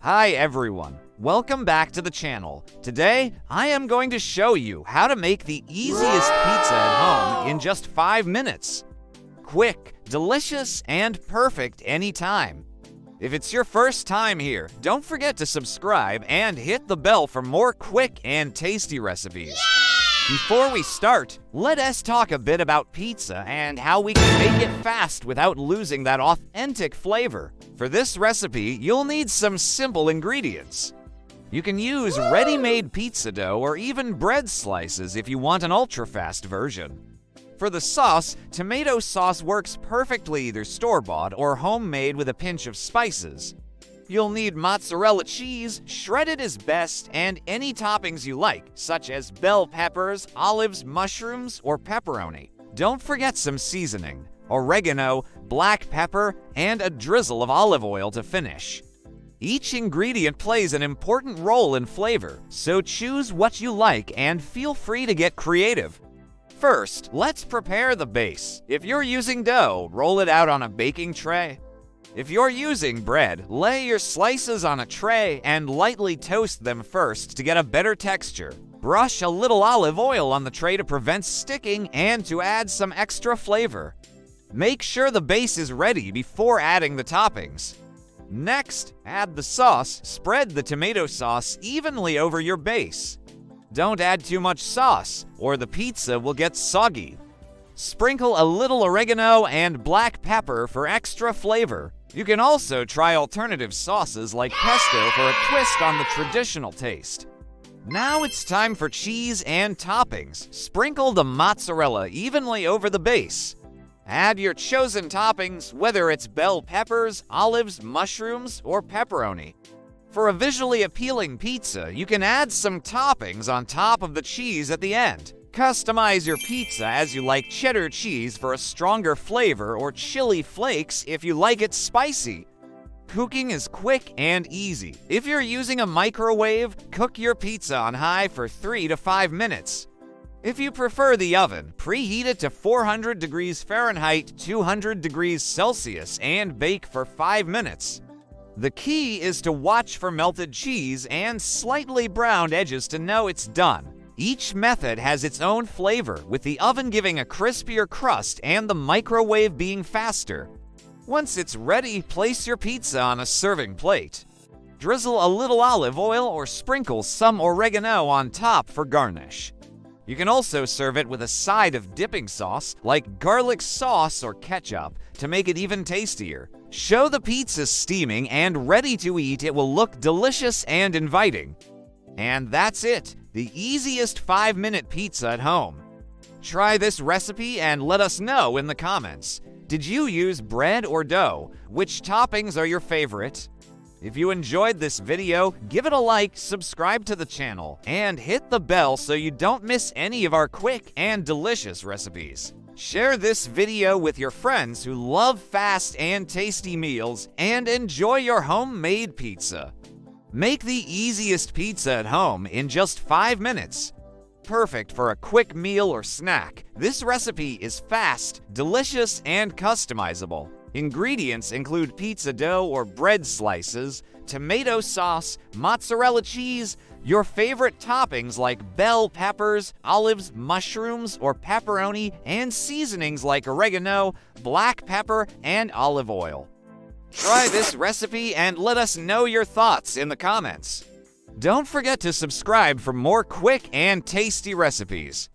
Hi everyone, welcome back to the channel. Today, I am going to show you how to make the easiest pizza at home in just 5 minutes. Quick, delicious, and perfect anytime. If it's your first time here, don't forget to subscribe and hit the bell for more quick and tasty recipes. Before we start, let us talk a bit about pizza and how we can make it fast without losing that authentic flavor. For this recipe, you'll need some simple ingredients. You can use ready-made pizza dough or even bread slices if you want an ultra-fast version. For the sauce, tomato sauce works perfectly either store-bought or homemade with a pinch of spices. You'll need mozzarella cheese, shredded is best, and any toppings you like, such as bell peppers, olives, mushrooms, or pepperoni. Don't forget some seasoning, oregano, black pepper, and a drizzle of olive oil to finish. Each ingredient plays an important role in flavor, so choose what you like and feel free to get creative. First, let's prepare the base. If you're using dough, roll it out on a baking tray. If you're using bread, lay your slices on a tray and lightly toast them first to get a better texture. Brush a little olive oil on the tray to prevent sticking and to add some extra flavor. Make sure the base is ready before adding the toppings. Next, add the sauce. Spread the tomato sauce evenly over your base. Don't add too much sauce, or the pizza will get soggy. Sprinkle a little oregano and black pepper for extra flavor. You can also try alternative sauces like pesto for a twist on the traditional taste. Now it's time for cheese and toppings. Sprinkle the mozzarella evenly over the base. Add your chosen toppings, whether it's bell peppers, olives, mushrooms, or pepperoni. For a visually appealing pizza, you can add some toppings on top of the cheese at the end. Customize your pizza as you like, cheddar cheese for a stronger flavor or chili flakes if you like it spicy. Cooking is quick and easy. If you're using a microwave, cook your pizza on high for 3 to 5 minutes. If you prefer the oven, preheat it to 400 degrees Fahrenheit, 200 degrees Celsius, and bake for 5 minutes. The key is to watch for melted cheese and slightly browned edges to know it's done. Each method has its own flavor, with the oven giving a crispier crust and the microwave being faster. Once it's ready, place your pizza on a serving plate. Drizzle a little olive oil or sprinkle some oregano on top for garnish. You can also serve it with a side of dipping sauce, like garlic sauce or ketchup, to make it even tastier. Show the pizza steaming and ready to eat. It will look delicious and inviting. And that's it. The easiest 5-minute pizza at home. Try this recipe and let us know in the comments. Did you use bread or dough? Which toppings are your favorite? If you enjoyed this video, give it a like, subscribe to the channel, and hit the bell so you don't miss any of our quick and delicious recipes. Share this video with your friends who love fast and tasty meals and enjoy your homemade pizza. Make the easiest pizza at home in just 5 minutes. Perfect for a quick meal or snack, this recipe is fast, delicious, and customizable. Ingredients include pizza dough or bread slices, tomato sauce, mozzarella cheese, your favorite toppings like bell peppers, olives, mushrooms, or pepperoni, and seasonings like oregano, black pepper, and olive oil. Try this recipe and let us know your thoughts in the comments. Don't forget to subscribe for more quick and tasty recipes.